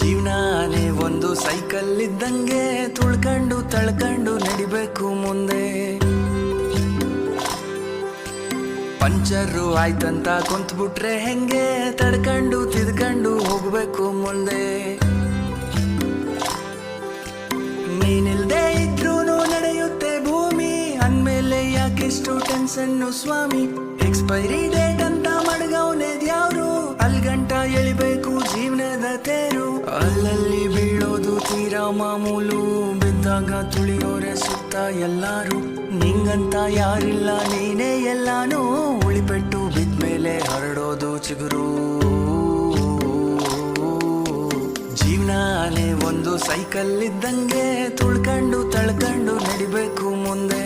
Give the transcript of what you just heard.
ಜೀವನಾನೇ ಒಂದು ಸೈಕಲ್ ಇದ್ದಂಗೆ ತುಳ್ಕೊಂಡು ತಳ್ಕೊಂಡು ನಡಿಬೇಕು ಮುಂದೆ. ಪಂಚರು ಆಯ್ತಂತ ಕುಂತ್ಬಿಟ್ರೆ ಹೆಂಗೆ ತಡ್ಕೊಂಡು ತಿದ್ಕೊಂಡು ಹೋಗ್ಬೇಕು ಮುಂದೆ. ನೀನಿಲ್ದೇ ಇದ್ರೂನು ನಡೆಯುತ್ತೆ ಭೂಮಿ ಅಂದ್ಮೇಲೆ ಯಾಕೆಷ್ಟು ಟೆನ್ಷನ್ನು ಸ್ವಾಮಿ. ಎಕ್ಸ್ಪೈರಿ ಡೇಟ್ ಅಂತ ಮಡ್ಗವ್ನೆ ದ್ಯಾವ್ರು ಅಲ್ಗಂಟ ಎಳಿಬೇಕು ಜೀವನದ ತೇರು. ಅಲ್ಲಲ್ಲಿ ಬೀಳೋದು ತೀರಾ ಮಾಮೂಲು, ಬಿದ್ದಾಗ ತುಳಿಯೋರೆ ಸುತ್ತ ಎಲ್ಲಾರು. ನಿಂಗಂತ ಯಾರಿಲ್ಲ ನೀನೇ ಎಲ್ಲಾನು, ಉಳಿಪೆಟ್ಟು ಬಿದ್ಮೇಲೆ ಹರಡೋದು ಚಿಗುರು. ಜೀವನಾನೇ ಒಂದು ಸೈಕಲ್ ಇದ್ದಂಗೆ ತುಳ್ಕೊಂಡು ತಳ್ಕೊಂಡು ನಡಿಬೇಕು ಮುಂದೆ.